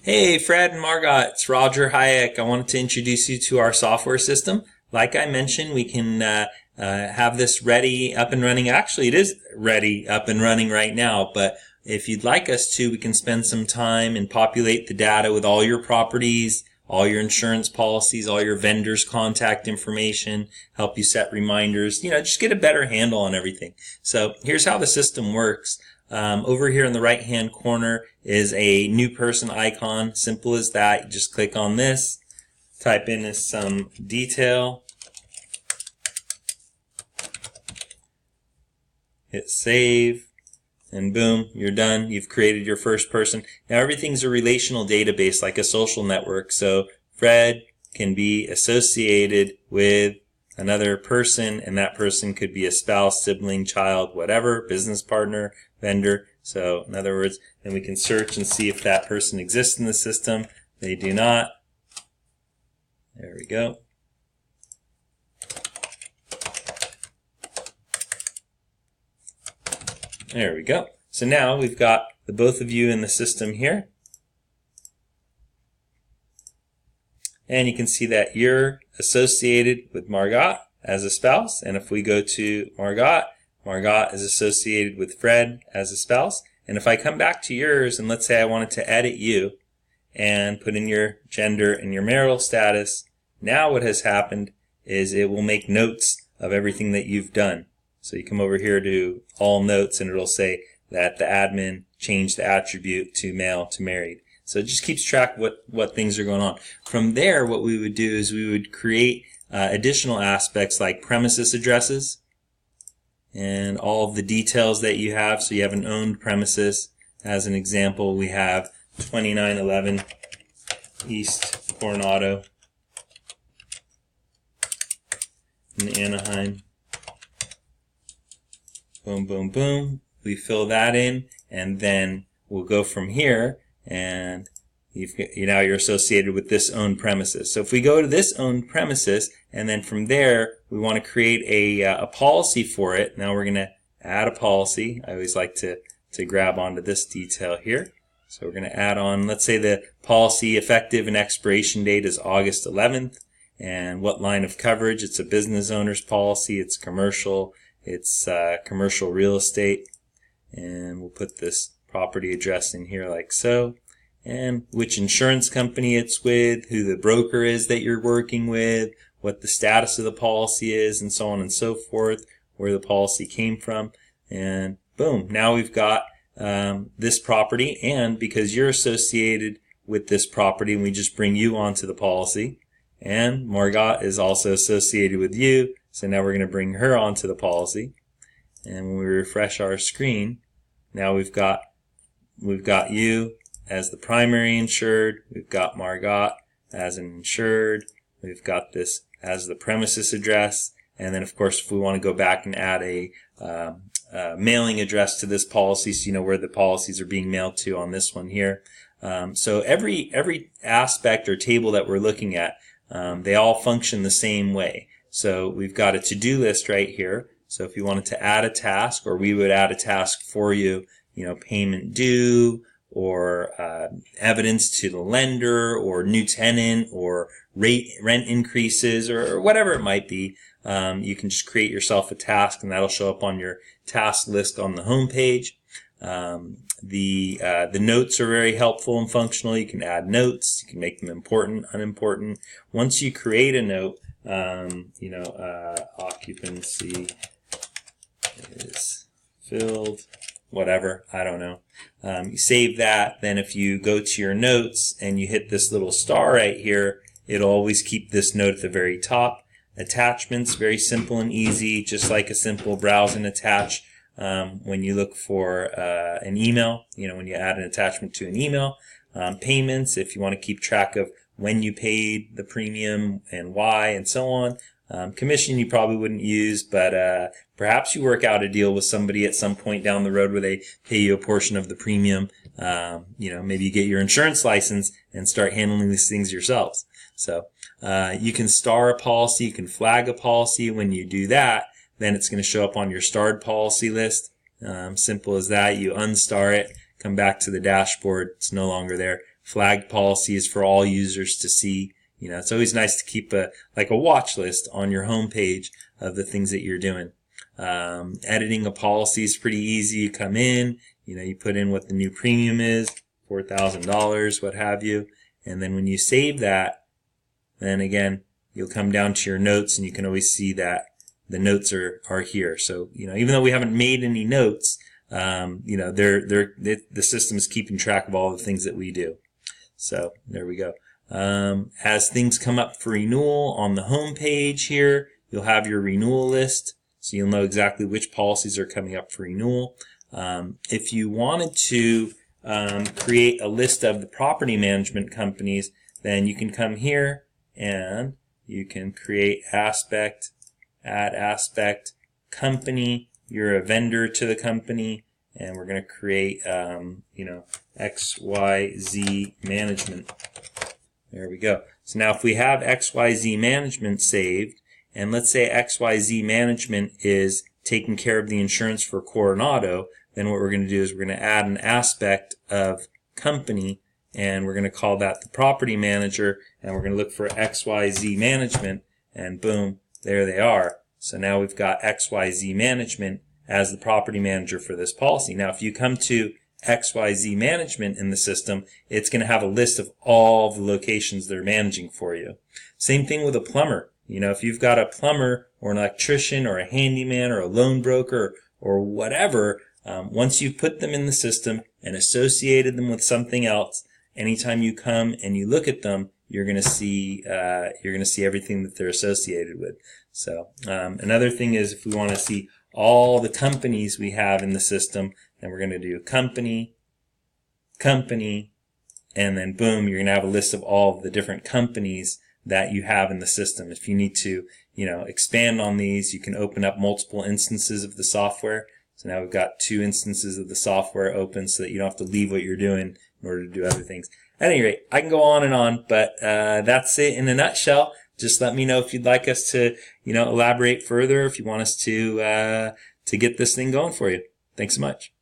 Hey, Fred and Margot, it's Roger Hayek. I wanted to introduce you to our software system. Like I mentioned, we can have this ready, up and running. Actually, it is ready, up and running right now, but if you'd like us to, we can spend some time and populate the data with all your properties, all your insurance policies, all your vendors' contact information, help you set reminders, just get a better handle on everything. So here's how the system works. Over here in the right hand corner is a new person icon. Simple as that. You just click on this, type in some detail, hit save, and boom, you're done. You've created your first person. Now everything's a relational database like a social network. So Fred can be associated with another person, and that person could be a spouse, sibling, child, whatever, business partner, vendor. So in other words, then we can search and see if that person exists in the system. They do not. There we go. There we go. So now we've got the both of you in the system here. And you can see that you're associated with Margot as a spouse. And if we go to Margot, Margot is associated with Fred as a spouse. And if I come back to yours and let's say I wanted to edit you and put in your gender and your marital status, now what has happened is it will make notes of everything that you've done. So you come over here to all notes and it'll say that the admin changed the attribute to male to married. So it just keeps track of what things are going on. From there, what we would do is we would create additional aspects like premises addresses and all of the details that you have. So you have an owned premises. As an example, we have 2911 East Coronado in Anaheim. Boom, boom, boom. We fill that in, and then we'll go from here, and now you're associated with this owned premises. So if we go to this owned premises, and then from there, we want to create a policy for it. Now we're going to add a policy. I always like to grab onto this detail here. So we're going to add on, let's say the policy effective and expiration date is August 11th, and what line of coverage? It's a business owner's policy. It's commercial. It's commercial real estate, and we'll put this property address in here like so, and which insurance company it's with, who the broker is that you're working with, what the status of the policy is, and so on and so forth, where the policy came from, and boom, now we've got this property, and because you're associated with this property, we just bring you onto the policy, and Margot is also associated with you. So now we're going to bring her onto the policy. And when we refresh our screen, now we've got you as the primary insured. We've got Margot as an insured. We've got this as the premises address. And then, of course, if we want to go back and add a mailing address to this policy, so you know where the policies are being mailed to on this one here. So every aspect or table that we're looking at, they all function the same way. So we've got a to-do list right here. So if you wanted to add a task, or we would add a task for you, payment due, or evidence to the lender, or new tenant, or rent increases, or whatever it might be, you can just create yourself a task, and that'll show up on your task list on the home page. The notes are very helpful and functional. You can add notes. You can make them important, unimportant. Once you create a note, occupancy is filled, whatever, I don't know. You save that, then if you go to your notes and you hit this little star right here, it'll always keep this note at the very top. Attachments, very simple and easy, just like a simple browse and attach. When you look for an email, when you add an attachment to an email. Payments, if you want to keep track of when you paid the premium and why and so on. Commission you probably wouldn't use, but perhaps you work out a deal with somebody at some point down the road where they pay you a portion of the premium. Maybe you get your insurance license and start handling these things yourselves. So you can star a policy, you can flag a policy. When you do that, then it's going to show up on your starred policy list. Simple as that. You unstar it, come back to the dashboard. It's no longer there. flagged policies for all users to see. It's always nice to keep a watch list on your home page of the things that you're doing. Editing a policy is pretty easy. You come in, you put in what the new premium is, $4,000, what have you. And then when you save that, then again, you'll come down to your notes and you can always see that the notes are here. So, even though we haven't made any notes, the system is keeping track of all the things that we do. So there we go. As things come up for renewal on the home page here, you'll have your renewal list. So you'll know exactly which policies are coming up for renewal. If you wanted to create a list of the property management companies, then you can come here and you can create aspect, add aspect, company. You're a vendor to the company, and we're going to create, XYZ management. There we go. So now if we have XYZ management saved, and let's say XYZ management is taking care of the insurance for Coronado, then what we're going to do is we're going to add an aspect of company, and we're going to call that the property manager, and we're going to look for XYZ management, and boom, there they are. So now we've got XYZ management as the property manager for this policy. Now if you come to XYZ management in the system, it's going to have a list of all the locations they're managing for you. Same thing with a plumber. If you've got a plumber or an electrician or a handyman or a loan broker or whatever, once you've put them in the system and associated them with something else, anytime you come and you look at them, you're going to see everything that they're associated with. So another thing is, if we want to see all the companies we have in the system, then we're going to do company, company, and then boom, you're going to have a list of all of the different companies that you have in the system. If you need to, expand on these, you can open up multiple instances of the software. So now we've got 2 instances of the software open so that you don't have to leave what you're doing in order to do other things. At any rate, I can go on, but that's it in a nutshell. Just let me know if you'd like us to, elaborate further, if you want us to get this thing going for you. Thanks so much.